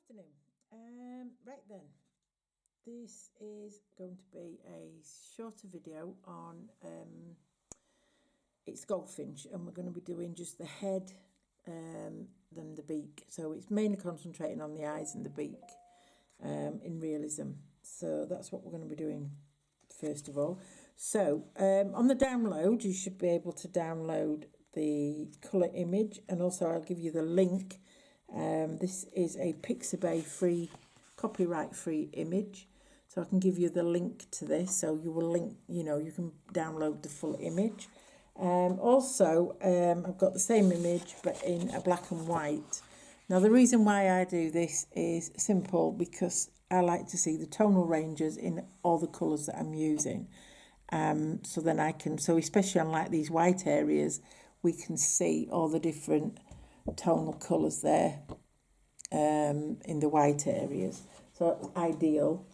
Afternoon. Right then, this is going to be a shorter video on it's Goldfinch, and we're going to be doing just the head than the beak. So it's mainly concentrating on the eyes and the beak in realism. So that's what we're going to be doing first of all. So on the download, you should be able to download the colour image, and also I'll give you the link. This is a Pixabay free, copyright free image, so I can give you the link to this, so you will link, you can download the full image. Also, I've got the same image but in a black and white. Now the reason why I do this is simple, because I like to see the tonal ranges in all the colours that I'm using. So then so especially on like these white areas, we can see all the different tonal colours there in the white areas, so it's ideal.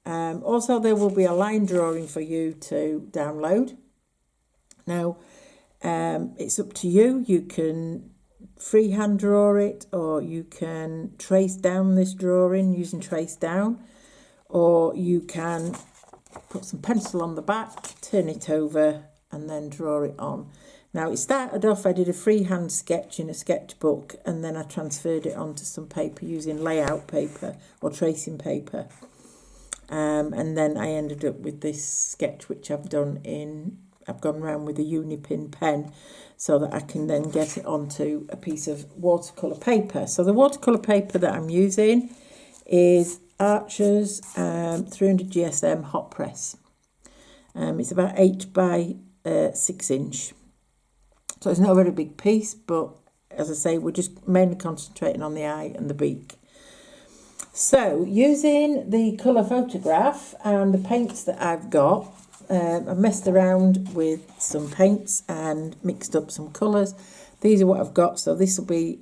Also, there will be a line drawing for you to download. Now it's up to you. You can freehand draw it, or you can trace down this drawing using trace down, or you can put some pencil on the back, turn it over and then draw it on. Now, it started off, I did a freehand sketch in a sketchbook, and then I transferred it onto some paper using layout paper or tracing paper. And then I ended up with this sketch, which I've gone around with a Unipin pen, so that I can then get it onto a piece of watercolour paper. So the watercolour paper that I'm using is Archer's 300 GSM hot press. It's about 8 by 6 inch. So it's not a very big piece, but as I say, we're just mainly concentrating on the eye and the beak. So using the colour photograph and the paints that I've got, I've messed around with some paints and mixed up some colours. These are what I've got. So this will be,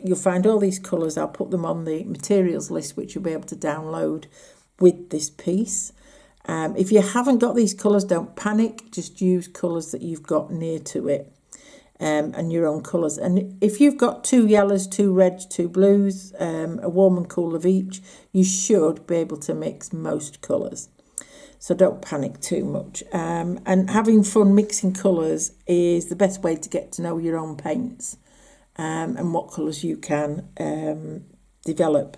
you'll find all these colours. I'll put them on the materials list, which you'll be able to download with this piece. If you haven't got these colours, don't panic. Just use colours that you've got near to it, and your own colours. And if you've got 2 yellows, 2 reds, 2 blues, a warm and cool of each, you should be able to mix most colours. So don't panic too much. And having fun mixing colours is the best way to get to know your own paints, and what colours you can develop.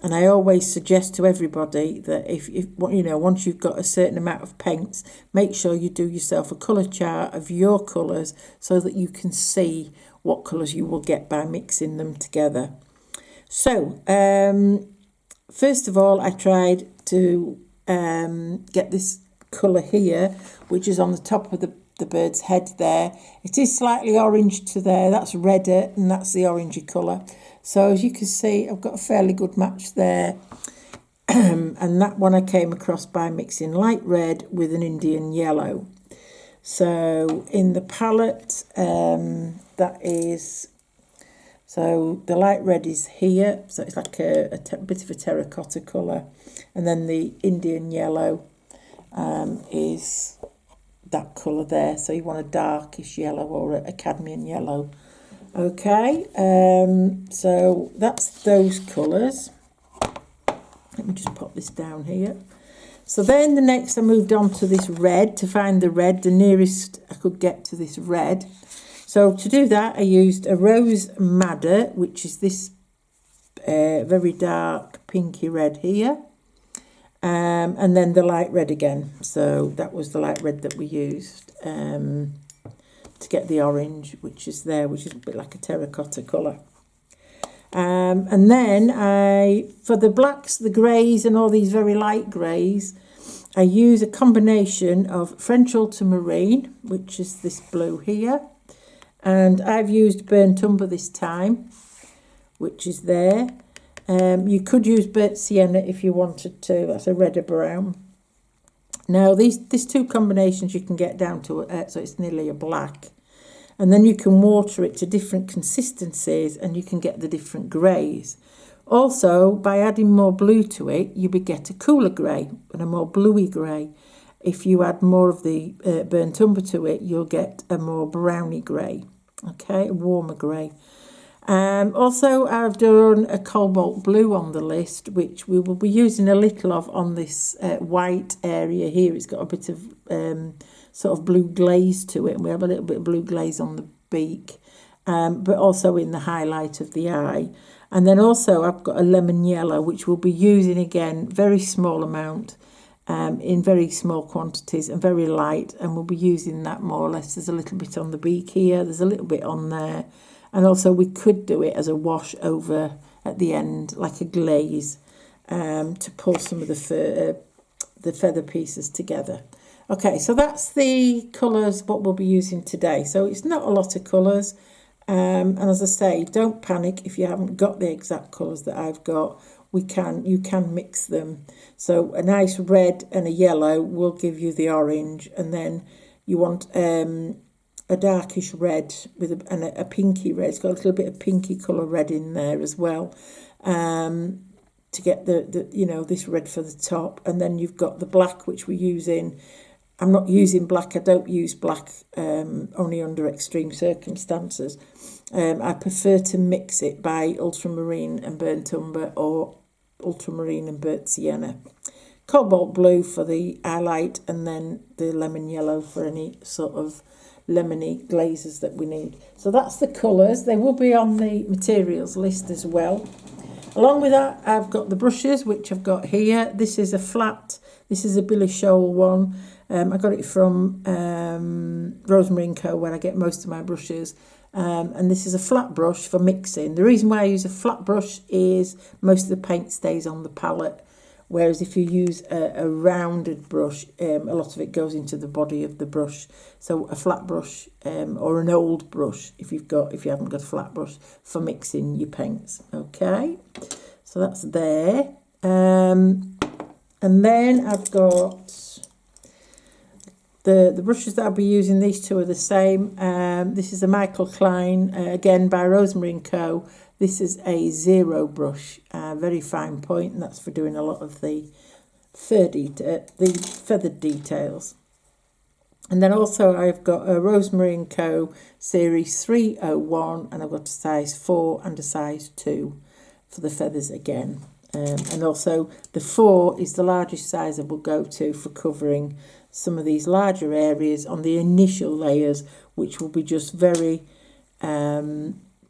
And I always suggest to everybody that if once you've got a certain amount of paints, make sure you do yourself a colour chart of your colours, so that you can see what colours you will get by mixing them together. So first of all, I tried to get this colour here, which is on the top of the bird's head there. It is slightly orange to there, that's redder, and that's the orangey colour. So as you can see, I've got a fairly good match there. And that one I came across by mixing light red with an Indian yellow. So in the palette, that is, so the light red is here, so it's like a bit of a terracotta colour. And then the Indian yellow is that colour there. So you want a darkish yellow or a cadmium yellow. Okay, so that's those colours. Let me just pop this down here. So then the next I moved on to this red, to find the red, the nearest I could get to this red. So to do that, I used a rose madder, which is this very dark pinky red here. And then the light red again. So that was the light red that we used to get the orange, which is there, which is a bit like a terracotta colour. And then for the blacks, the greys, and all these very light greys, I use a combination of French ultramarine, which is this blue here, and I've used burnt umber this time, which is there. You could use burnt sienna if you wanted to. That's a redder brown. Now these 2 combinations you can get down to so it's nearly a black, and then you can water it to different consistencies, and you can get the different greys. Also, by adding more blue to it, you would get a cooler grey and a more bluey grey. If you add more of the burnt umber to it, you'll get a more browny grey. Okay, a warmer grey. Also, I've done a cobalt blue on the list, which we will be using a little of on this white area here. It's got a bit of sort of blue glaze to it, and we have a little bit of blue glaze on the beak, but also in the highlight of the eye. And then also I've got a lemon yellow, which we'll be using again, very small amount, in very small quantities and very light, and we'll be using that more or less. There's a little bit on the beak here, there's a little bit on there. And also we could do it as a wash over at the end, like a glaze, to pull some of the feather pieces together. Okay, so that's the colours, what we'll be using today. So it's not a lot of colours. And as I say, don't panic if you haven't got the exact colours that I've got. You can mix them. So a nice red and a yellow will give you the orange, and then you want a darkish red with a pinky red. It's got a little bit of pinky colour red in there as well, to get the this red for the top. And then you've got the black, which we're using. I'm not using black. I don't use black only under extreme circumstances. I prefer to mix it by ultramarine and burnt umber, or ultramarine and burnt sienna. Cobalt blue for the highlight, and then the lemon yellow for any sort of lemony glazes that we need. So that's the colours. They will be on the materials list as well. Along with that, I've got the brushes, which I've got here. This is a flat, this is a Billy Shoal one. I got it from Rosemary & Co, where I get most of my brushes. And this is a flat brush for mixing. The reason why I use a flat brush is most of the paint stays on the palette, whereas if you use a rounded brush, a lot of it goes into the body of the brush. So a flat brush, or an old brush, if you haven't got a flat brush, for mixing your paints. Okay, so that's there. And then I've got the brushes that I'll be using. These two are the same. This is a Michael Klein, again by Rosemary & Co. This is a 0 brush, very fine point, and that's for doing a lot of the feathered details. And then also I've got a Rosemary & Co. series 301, and I've got a size 4 and a size 2 for the feathers again. And also the 4 is the largest size I will go to for covering some of these larger areas on the initial layers, which will be just very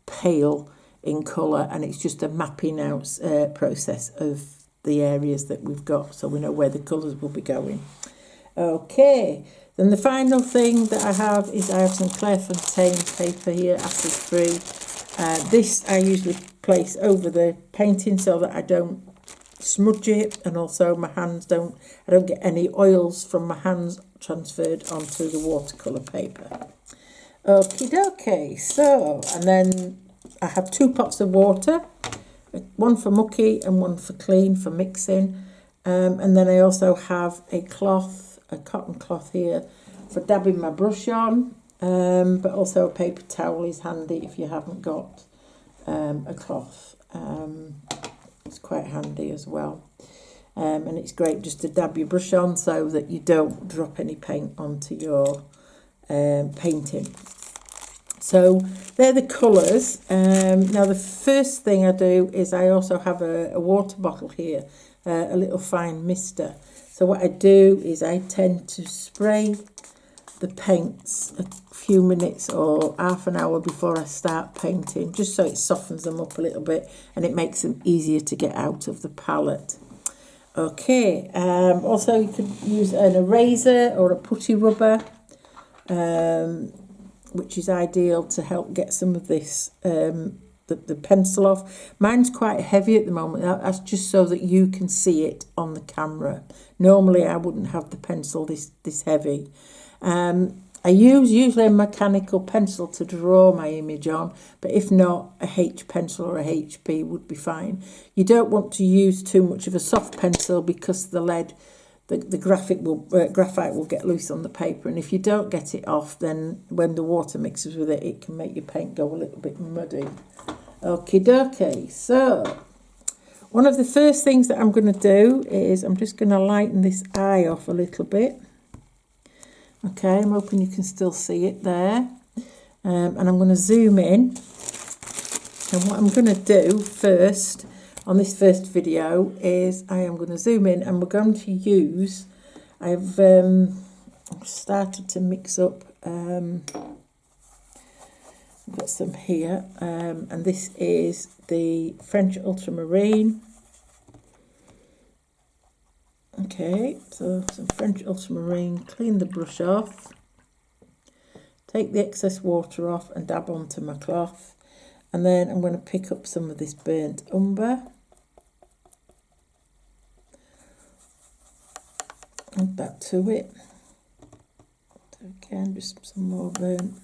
pale in colour, and it's just a mapping out process of the areas that we've got, so we know where the colours will be going. Okay, then the final thing that I have is I have some Clairefontaine paper here, acid free. This I usually place over the painting so that I don't smudge it, and also I don't get any oils from my hands transferred onto the watercolour paper. Okie dokie, so, and then I have 2 pots of water, one for mucky and one for clean for mixing. And then I also have a cotton cloth here for dabbing my brush on, but also a paper towel is handy if you haven't got a cloth. It's quite handy as well. And it's great just to dab your brush on so that you don't drop any paint onto your painting. So they're the colours. Now the first thing I do is I also have a water bottle here, a little fine mister. So what I do is I tend to spray the paints a few minutes or half an hour before I start painting, just so it softens them up a little bit and it makes them easier to get out of the palette. Okay, also you could use an eraser or a putty rubber, which is ideal to help get some of this, the pencil off. Mine's quite heavy at the moment. That's just so that you can see it on the camera. Normally I wouldn't have the pencil this heavy. I use usually a mechanical pencil to draw my image on, but if not, a H pencil or a HB would be fine. You don't want to use too much of a soft pencil because the lead, the graphite will get loose on the paper, and if you don't get it off, then when the water mixes with it, it can make your paint go a little bit muddy. Okie dokie, so one of the first things that I'm going to do is I'm just going to lighten this eye off a little bit. Okay, I'm hoping you can still see it there. And I'm going to zoom in And what I'm going to do first on this first video is I am going to zoom in and we're going to use, I've started to mix up, I've got some here, and this is the French ultramarine. Okay, so some French ultramarine, clean the brush off, take the excess water off and dab onto my cloth, and then I'm going to pick up some of this burnt umber. Add that to it. So again, just some more burnt.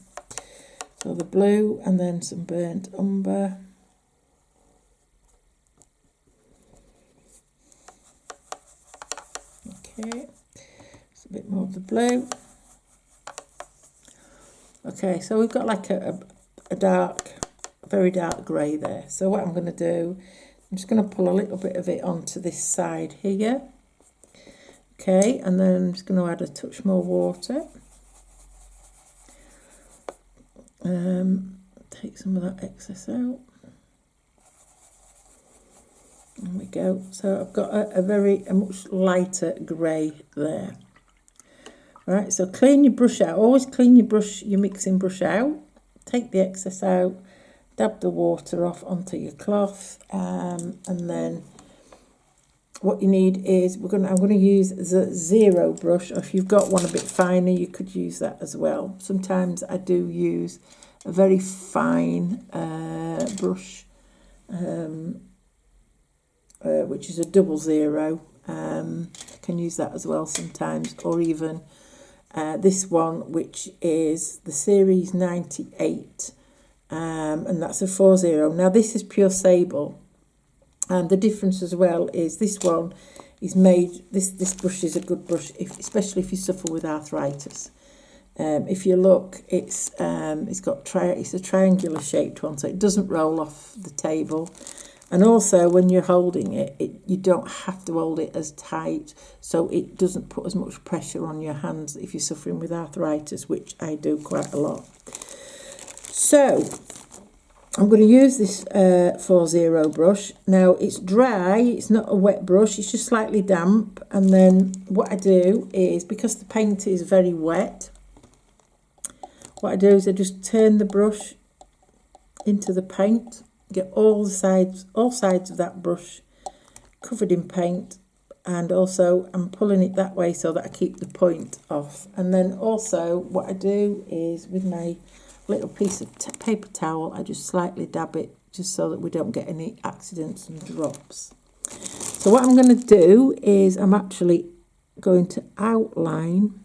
So the blue and then some burnt umber. Okay, just a bit more of the blue. Okay, so we've got like a dark, very dark grey there. So what I'm going to do, I'm just going to pull a little bit of it onto this side here. Okay, and then I'm just going to add a touch more water. Take some of that excess out. There we go. So I've got a much lighter grey there. Right, so clean your brush out. Always clean your mixing brush out. Take the excess out. Dab the water off onto your cloth, and then what you need is I'm going to use the 0 brush, or if you've got one a bit finer, you could use that as well. Sometimes I do use a very fine brush, which is a 00. You can use that as well sometimes, or even this one, which is the series 98, and that's a 40. Now this is pure sable. And the difference as well is this one is made, this brush is a good brush, especially if you suffer with arthritis. If you look, it's a triangular shaped one, so it doesn't roll off the table. And also when you're holding it, you don't have to hold it as tight, so it doesn't put as much pressure on your hands if you're suffering with arthritis, which I do quite a lot. So I'm going to use this 40 brush. Now it's dry, it's not a wet brush, it's just slightly damp. And then what I do is, because the paint is very wet, what I do is I just turn the brush into the paint, get all sides of that brush covered in paint, and also I'm pulling it that way so that I keep the point off. And then also what I do is with my little piece of paper towel, I just slightly dab it just so that we don't get any accidents and drops. So what I'm going to do is I'm actually going to outline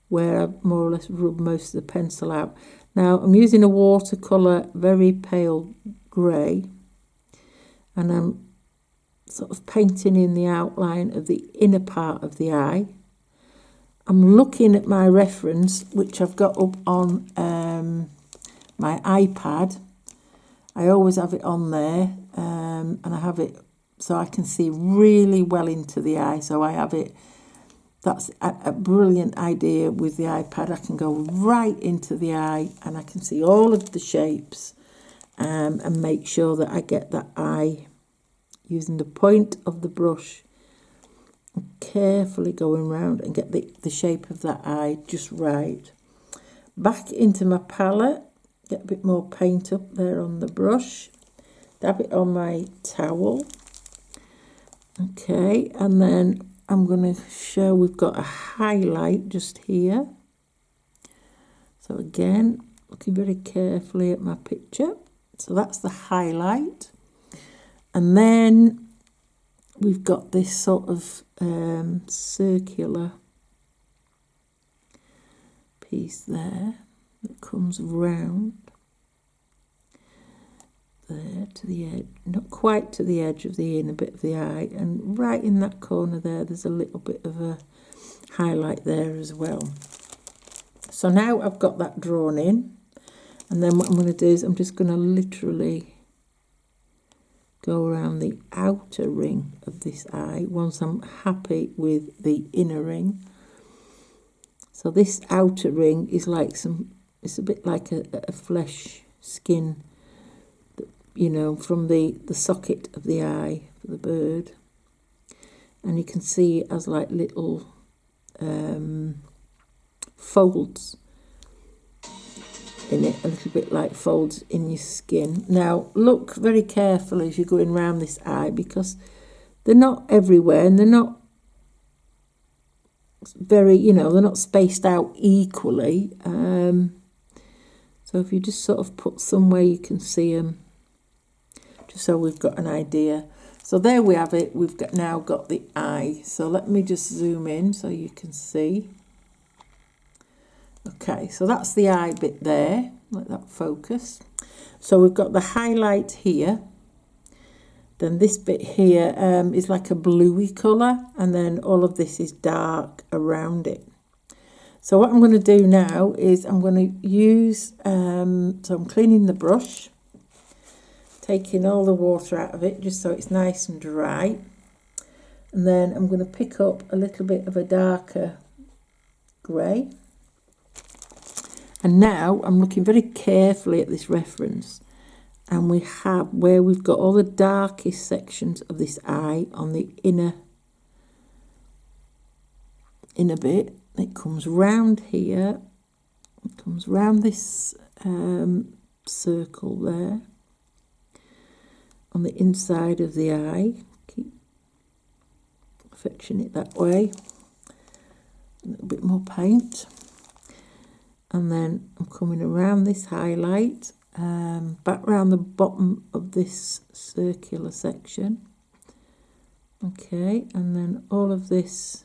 where I more or less rub most of the pencil out. Now I'm using a watercolour, very pale grey, and I'm sort of painting in the outline of the inner part of the eye. I'm looking at my reference, which I've got up on my iPad. I always have it on there, and I have it so I can see really well into the eye. So I have it, that's a brilliant idea with the iPad. I can go right into the eye and I can see all of the shapes, and make sure that I get that eye using the point of the brush, carefully going round and get the shape of that eye just right. Back into my palette, get a bit more paint up there on the brush, dab it on my towel. Okay, and then I'm going to show we've got a highlight just here. So again, looking very carefully at my picture. So that's the highlight. And then we've got this sort of circular piece there that comes round there to the edge, not quite to the edge of the inner bit of the eye, and right in that corner there's a little bit of a highlight there as well. So now I've got that drawn in, and then what I'm going to do is I'm just going to literally go around the outer ring of this eye once I'm happy with the inner ring. So this outer ring is like it's a bit like a flesh skin you know, from the socket of the eye for the bird. And you can see it as like little folds in it, a little bit like folds in your skin. Now look very carefully as you're going around this eye, because they're not everywhere and they're not very, you know, they're not spaced out equally. So if you just sort of put somewhere you can see them, just so we've got an idea. So there we have it. We've now got the eye. So let me just zoom in so you can see. Okay, so that's the eye bit there. Let that focus. So we've got the highlight here. Then this bit here is like a bluey colour, and then all of this is dark around it. So what I'm going to do now is I'm going to use, so I'm cleaning the brush, taking all the water out of it just so it's nice and dry. And then I'm going to pick up a little bit of a darker grey. And now I'm looking very carefully at this reference. And we have where we've got all the darkest sections of this eye on the inner bit. It comes round here. It comes round this circle there on the inside of the eye. Keep fetching it that way. A little bit more paint. And then I'm coming around this highlight. Back round the bottom of this circular section. Okay, and then all of this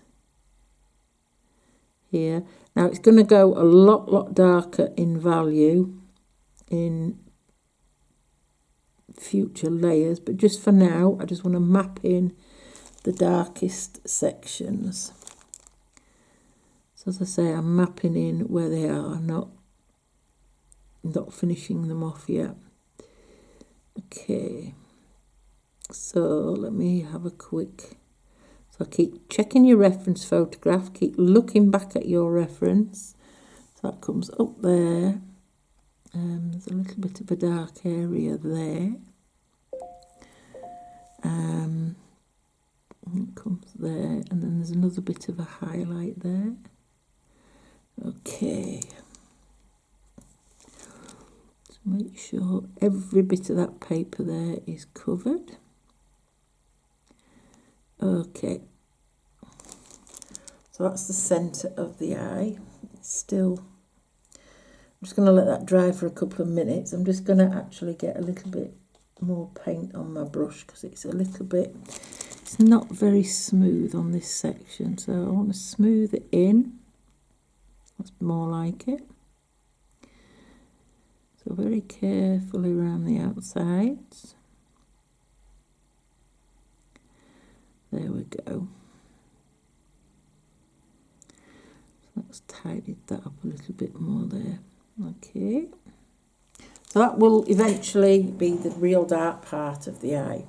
here. Now it's going to go a lot darker in value in future layers, but just for now I just want to map in the darkest sections. So as I say, I'm mapping in where they are, not finishing them off yet. Okay, so let me have a quick, so keep checking your reference photograph, keep looking back at your reference. So that comes up there, there's a little bit of a dark area there, it comes there, and then there's another bit of a highlight there. Okay, make sure every bit of that paper there is covered. Okay, so that's the centre of the eye. It's still, I'm just going to let that dry for a couple of minutes. I'm just going to actually get a little bit more paint on my brush because it's a little bit, it's not very smooth on this section, so I want to smooth it in. That's more like it. So very carefully around the outsides. There we go. So let's tidy that up a little bit more there. Okay. So that will eventually be the real dark part of the eye.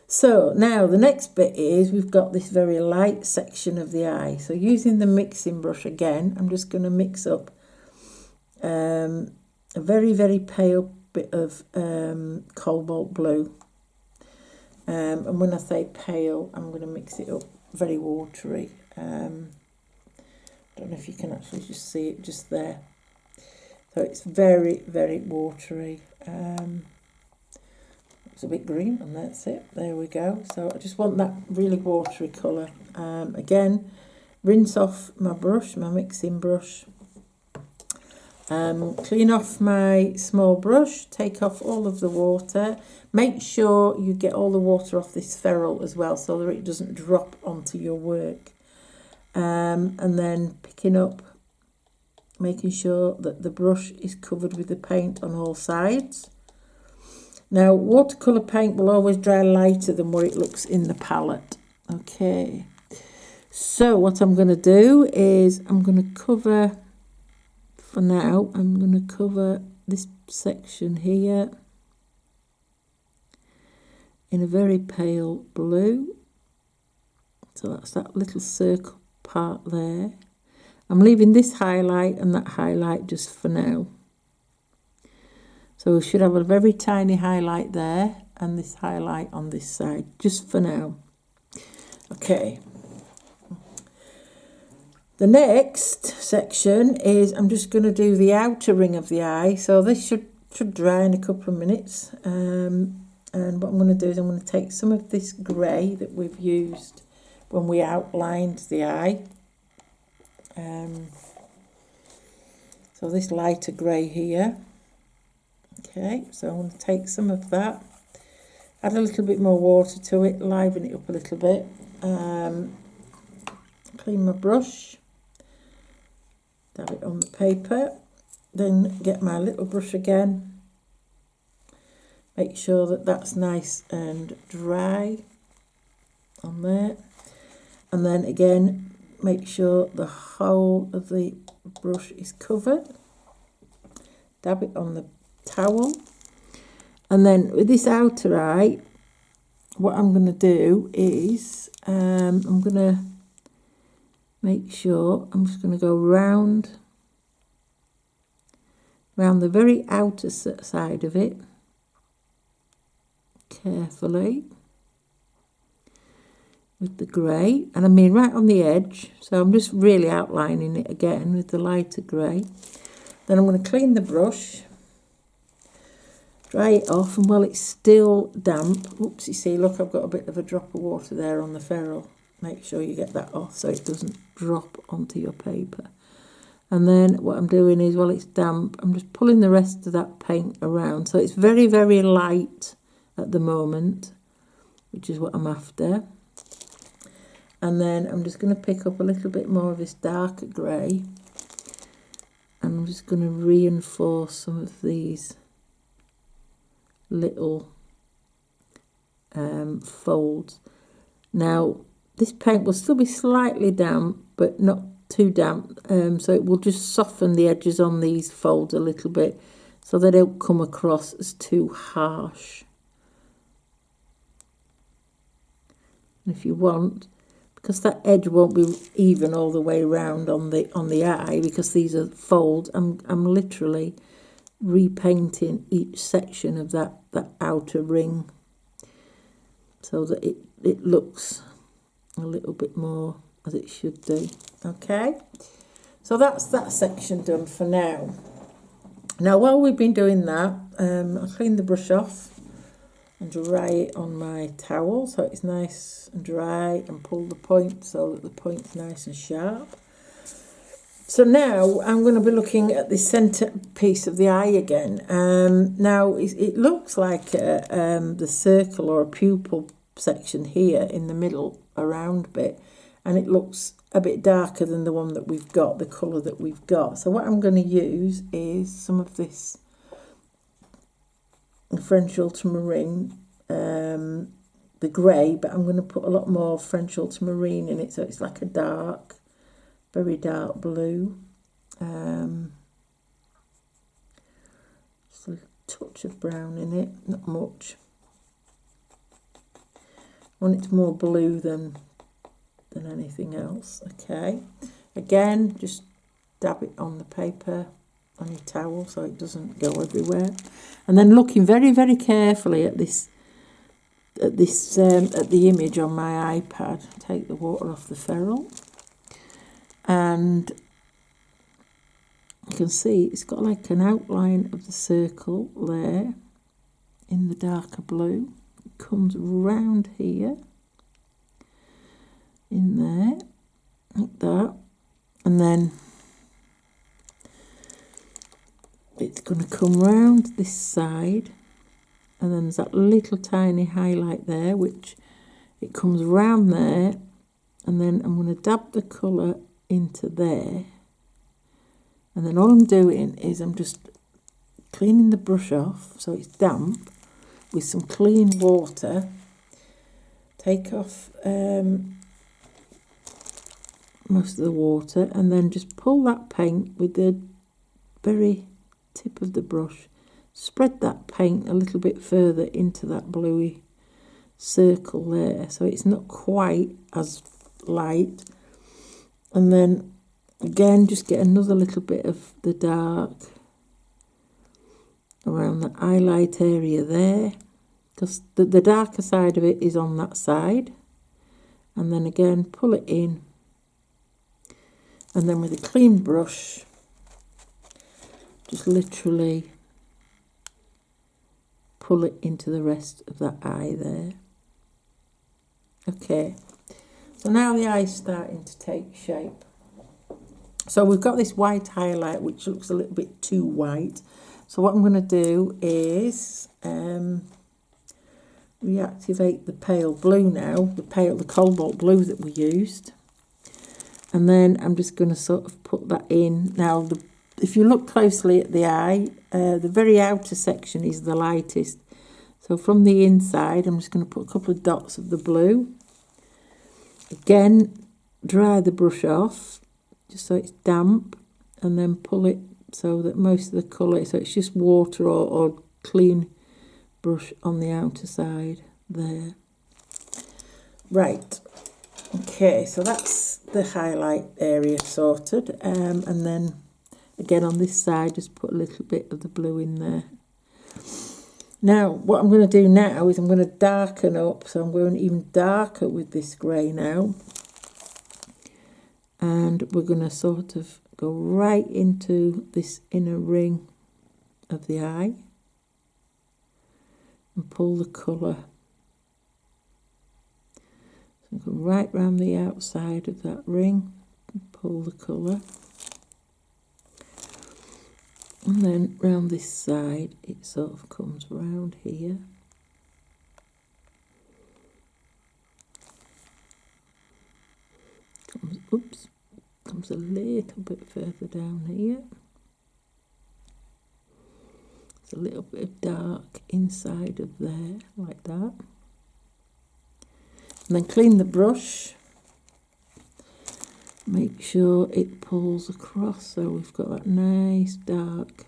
So now the next bit is we've got this very light section of the eye. So using the mixing brush again, I'm just going to mix up a very pale bit of cobalt blue. And when I say pale, I'm going to mix it up very watery. I don't know if you can actually just see it just there. So it's very watery. It's a bit green, and that's it. There we go. So I just want that really watery colour. Again, rinse off my brush, my mixing brush. Clean off my small brush, take off all of the water. Make sure you get all the water off this ferrule as well so that it doesn't drop onto your work. And then picking up, making sure that the brush is covered with the paint on all sides. Now, watercolour paint will always dry lighter than what it looks in the palette. Okay, so what I'm going to do is I'm going to cover, for now, I'm going to cover this section here in a very pale blue. So that's that little circle part there. I'm leaving this highlight and that highlight just for now. So we should have a very tiny highlight there and this highlight on this side, just for now. Okay. The next section is I'm just going to do the outer ring of the eye. So this should dry in a couple of minutes. And what I'm going to do is I'm going to take some of this grey that we've used when we outlined the eye. So this lighter grey here. Okay, so I'm going to take some of that, add a little bit more water to it, liven it up a little bit. Clean my brush, dab it on the paper, then get my little brush again. Make sure that that's nice and dry on there. And then again, make sure the whole of the brush is covered. Dab it on the towel. And then with this outer eye, what I'm going to do is I'm going to make sure I'm just going to go round the very outer side of it carefully with the grey, and I mean right on the edge, so I'm just really outlining it again with the lighter grey. Then I'm going to clean the brush, dry it off, and while it's still damp, oops, you see, look, I've got a bit of a drop of water there on the ferrule. Make sure you get that off so it doesn't drop onto your paper. And then what I'm doing is, while it's damp, I'm just pulling the rest of that paint around. So it's very, very light at the moment, which is what I'm after. And then I'm just going to pick up a little bit more of this darker grey, and I'm just going to reinforce some of these little folds. Now, this paint will still be slightly damp, but not too damp, so it will just soften the edges on these folds a little bit, so they don't come across as too harsh. And if you want, because that edge won't be even all the way around on the eye, because these are folds, I'm literally repainting each section of that outer ring so that it looks a little bit more as it should do. Okay, so that's that section done for now. Now, while we've been doing that, I'll clean the brush off and dry it on my towel so it's nice and dry, and pull the point so that the point's nice and sharp. So now I'm going to be looking at the centre piece of the eye again. Now it looks like the circle or a pupil section here in the middle, a round bit, and it looks a bit darker than the one that we've got, the colour that we've got. So what I'm going to use is some of this French ultramarine, the grey, but I'm going to put a lot more French ultramarine in it, so it's like a dark, very dark blue. Just a touch of brown in it, not much. I want it more blue than anything else. Okay, again, just dab it on the paper, on your towel, so it doesn't go everywhere. And then looking very, very carefully at the image on my iPad, take the water off the ferrule, and you can see it's got like an outline of the circle there in the darker blue. It comes round here, in there, like that, and then it's going to come round this side, and then there's that little tiny highlight there, which it comes round there, and then I'm going to dab the colour into there, and then all I'm doing is I'm just cleaning the brush off so it's damp with some clean water. Take off most of the water, and then just pull that paint with the very tip of the brush, spread that paint a little bit further into that bluey circle there, so it's not quite as light. And then again, just get another little bit of the dark around the highlight area there, because the darker side of it is on that side, and then again pull it in, and then with a clean brush just literally pull it into the rest of that eye there. Okay, so now the eye's starting to take shape. So we've got this white highlight which looks a little bit too white. So what I'm going to do is reactivate the pale blue now, the cobalt blue that we used. And then I'm just going to sort of put that in. Now, if you look closely at the eye, the very outer section is the lightest. So from the inside, I'm just going to put a couple of dots of the blue. Again, dry the brush off, just so it's damp, and then pull it so that most of the colour, so it's just water or clean brush on the outer side there. Right, okay, so that's the highlight area sorted, and then again on this side just put a little bit of the blue in there. Now what I'm going to do now is I'm going to darken up, so I'm going even darker with this grey now, and we're going to sort of go right into this inner ring of the eye and pull the colour. So go right round the outside of that ring and pull the colour. And then round this side it sort of comes round here. Comes a little bit further down here. There's a little bit of dark inside of there, like that. And then clean the brush. Make sure it pulls across, so we've got that nice dark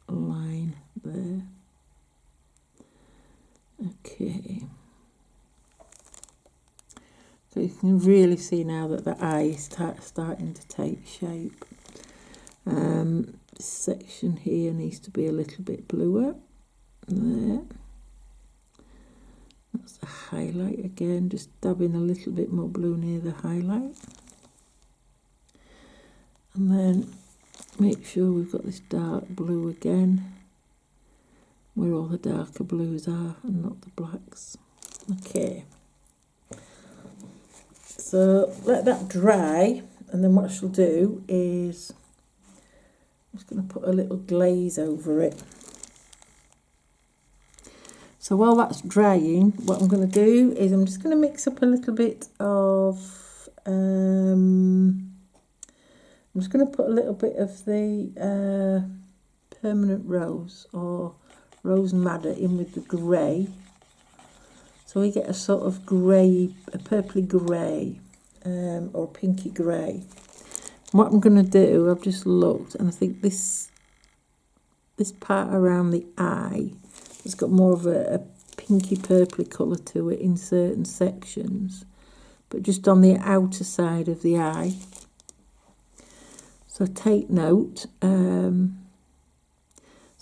line there. Okay. So you can really see now that the eye is starting to take shape. This section here needs to be a little bit bluer. There. That's the highlight again, just dabbing a little bit more blue near the highlight. And then make sure we've got this dark blue again, where all the darker blues are and not the blacks. Okay. So let that dry, and then what I shall do is I'm just going to put a little glaze over it. So while that's drying, what I'm going to do is I'm just going to mix up a little bit of I'm just going to put a little bit of the permanent rose or rose madder in with the grey. So we get a sort of grey, a purpley grey or pinky grey. What I'm going to do, I've just looked and I think this part around the eye has got more of a pinky purpley colour to it in certain sections, but just on the outer side of the eye. So take note, so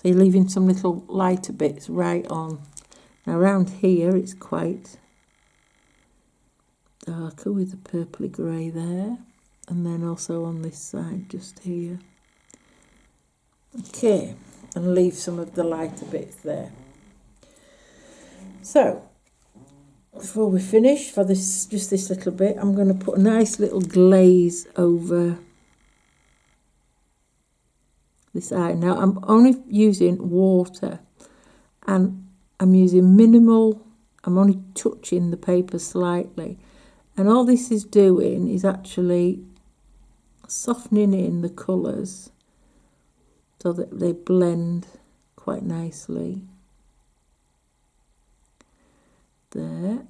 you're leaving some little lighter bits right on. Now around here it's quite darker with the purpley grey there, and then also on this side just here. Okay, and leave some of the lighter bits there. So before we finish for this, just this little bit, I'm going to put a nice little glaze over this eye. Now I'm only using water and I'm using minimal, I'm only touching the paper slightly, and all this is doing is actually softening in the colours so that they blend quite nicely. There,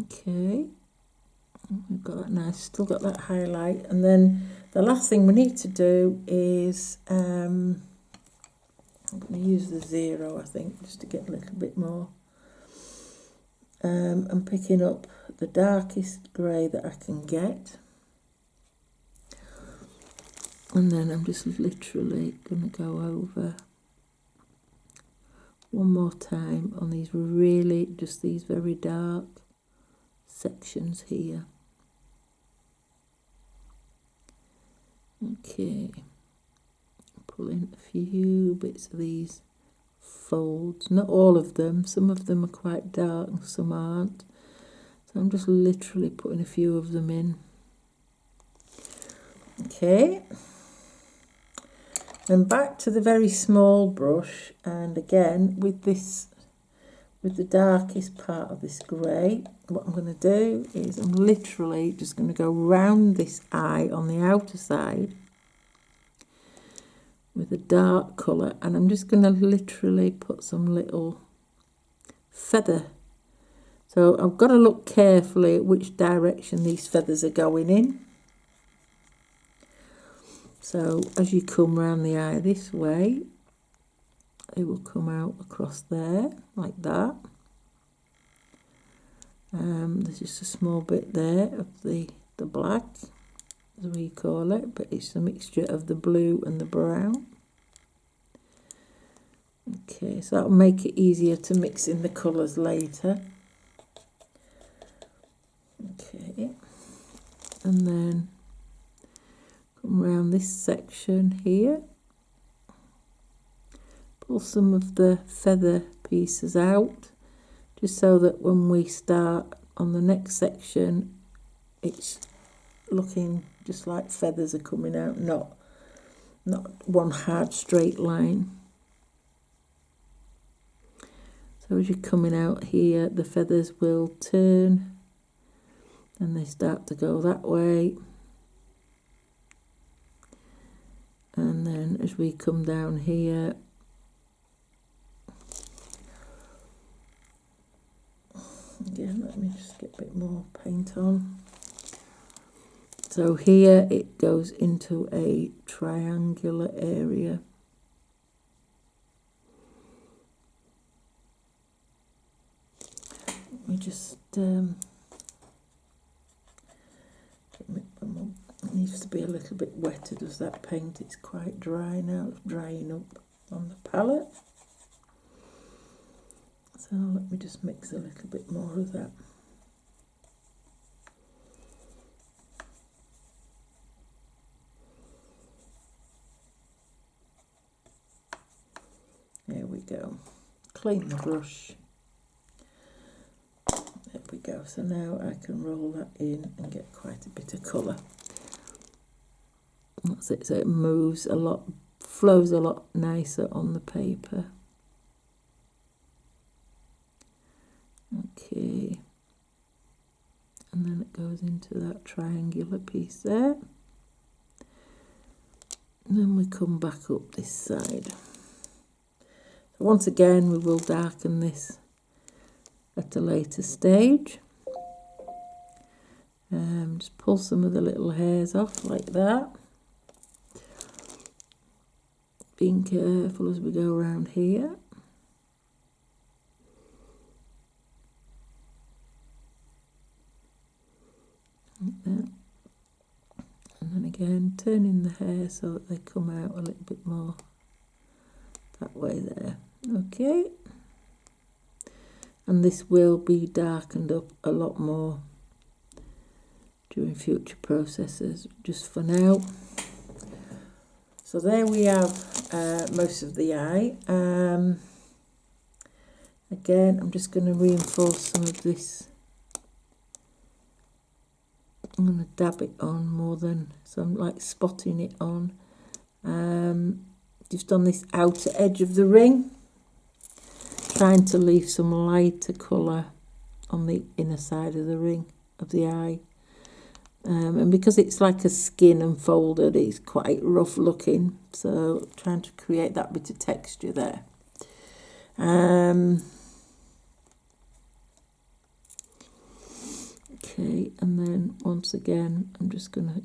okay, we've got that nice, still got that highlight, and then the last thing we need to do is I'm going to use the 0, I think, just to get a little bit more. I'm picking up the darkest grey that I can get, and then I'm just literally going to go over one more time on these really, just these very dark sections here. Okay, pull in a few bits of these folds, not all of them, some of them are quite dark and some aren't, so I'm just literally putting a few of them in. Okay, and back to the very small brush, and again with this, with the darkest part of this grey, what I'm going to do is I'm literally just going to go round this eye on the outer side with a dark colour, and I'm just going to literally put some little feather. So I've got to look carefully at which direction these feathers are going in. So as you come round the eye this way, they will come out across there like that. There's just a small bit there of the black, as we call it, but it's a mixture of the blue and the brown. Okay, so that'll make it easier to mix in the colours later. Okay, and then come around this section here, pull some of the feather pieces out, just so that when we start on the next section, it's looking just like feathers are coming out, not one hard straight line. So as you're coming out here, the feathers will turn and they start to go that way. And then as we come down here, again, let me just get a bit more paint on. So here it goes into a triangular area. Let me just it needs to be a little bit wetter, does that paint? It's quite dry now, it's drying up on the palette. So let me just mix a little bit more of that. There we go. Clean the brush. There we go. So now I can roll that in and get quite a bit of colour. That's it. So it moves a lot, flows a lot nicer on the paper. Okay. And then it goes into that triangular piece there. And then we come back up this side. So once again, we will darken this at a later stage. Just pull some of the little hairs off like that. Being careful as we go around here. Like that. And then again, turning the hair so that they come out a little bit more that way there. Okay. And this will be darkened up a lot more during future processes, just for now. So there we have most of the eye. Again, I'm just going to reinforce some of this. I'm going to dab it on more than, so I'm like spotting it on. Just on this outer edge of the ring, trying to leave some lighter colour on the inner side of the ring of the eye. And because it's like a skin and folded, it's quite rough looking, so trying to create that bit of texture there. Okay, and then once again, I'm just going to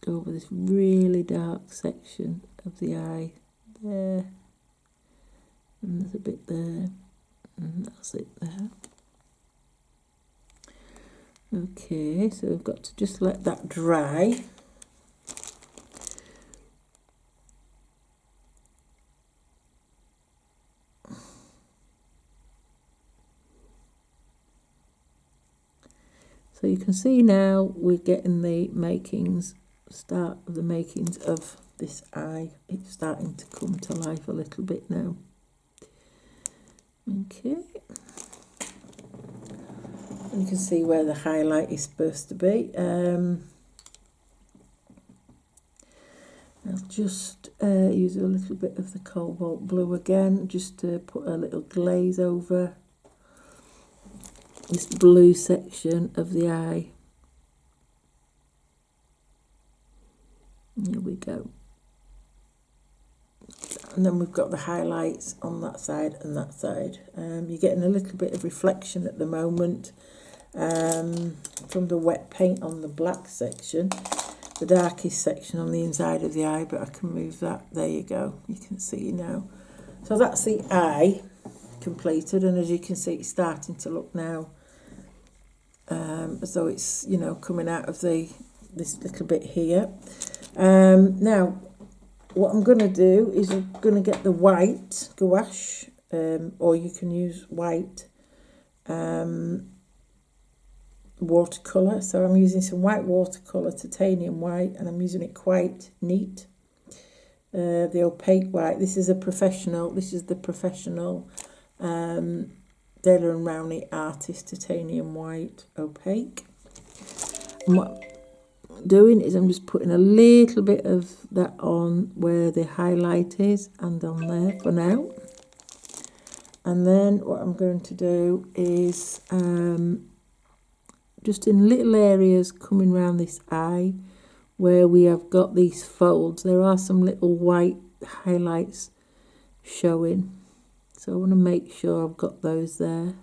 go over this really dark section of the eye there, and there's a bit there, and that's it there. Okay, so we've got to just let that dry. So you can see now we're getting the makings, start of the makings of this eye. It's starting to come to life a little bit now. Okay. And you can see where the highlight is supposed to be. I'll just use a little bit of the cobalt blue again, just to put a little glaze over this blue section of the eye. Here we go. And then we've got the highlights on that side and that side. You're getting a little bit of reflection at the moment from the wet paint on the black section, the darkest section on the inside of the eye, but I can move that. There you go. You can see now. So that's the eye completed, and as you can see, it's starting to look now as though it's, you know, coming out of this little bit here. Now, what I'm going to do is I'm going to get the white gouache, or you can use white watercolour. So I'm using some white watercolour, titanium white, and I'm using it quite neat. The opaque white. This is the professional Daler and Rowney Artist Titanium White Opaque. And what I'm doing is I'm just putting a little bit of that on where the highlight is and on there for now. And then what I'm going to do is just in little areas coming around this eye where we have got these folds, there are some little white highlights showing. So I want to make sure I've got those there.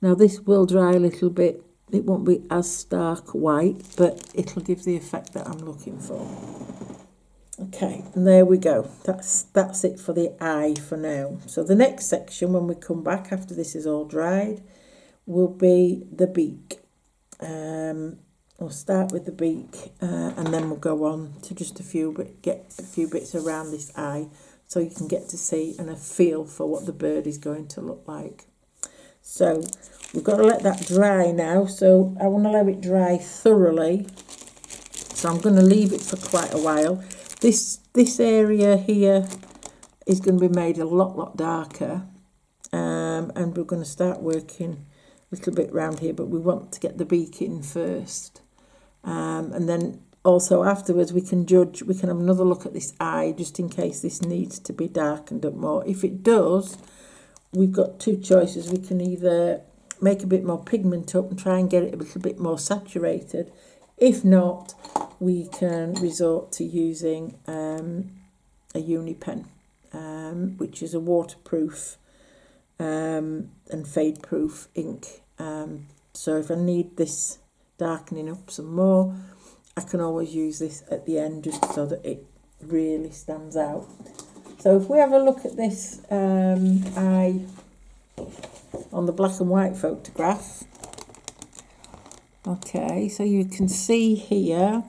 Now this will dry a little bit. It won't be as stark white, but it'll give the effect that I'm looking for. Okay, and there we go. That's it for the eye for now. So the next section, when we come back after this is all dried, will be the beak. We'll start with the beak, and then we'll go on to just get a few bits around this eye, so you can get to see and a feel for what the bird is going to look like. So we've got to let that dry now. So I want to let it dry thoroughly. So I'm going to leave it for quite a while. This area here is going to be made a lot darker, and we're going to start working a little bit around here, but we want to get the beak in first, and then also afterwards we can have another look at this eye just in case this needs to be darkened up more. If it does, we've got two choices. We can either make a bit more pigment up and try and get it a little bit more saturated. If not, we can resort to using a uni pen, which is a waterproof and fade proof ink. So if I need this darkening up some more, I can always use this at the end just so that it really stands out. So if we have a look at this eye on the black and white photograph, okay, so you can see here,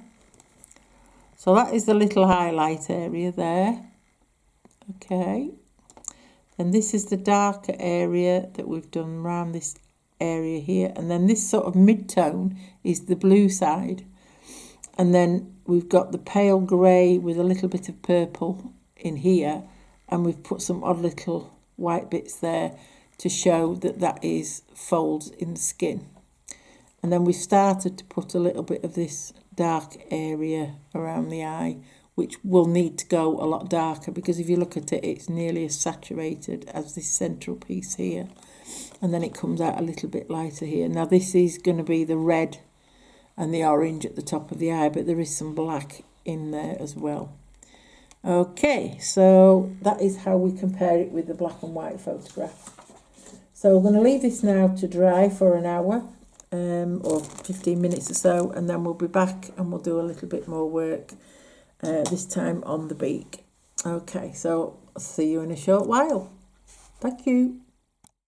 so that is the little highlight area there, okay, and this is the darker area that we've done around this area here, and then this sort of mid-tone is the blue side, and then we've got the pale grey with a little bit of purple in here, and we've put some odd little white bits there to show that that is folds in the skin. And then we started to put a little bit of this dark area around the eye, which will need to go a lot darker, because if you look at it, it's nearly as saturated as this central piece here. And then it comes out a little bit lighter here. Now this is going to be the red and the orange at the top of the eye, but there is some black in there as well. Okay, so that is how we compare it with the black and white photograph. So we're going to leave this now to dry for an hour or 15 minutes or so, and then we'll be back and we'll do a little bit more work, this time on the beak. Okay, so I'll see you in a short while. Thank you.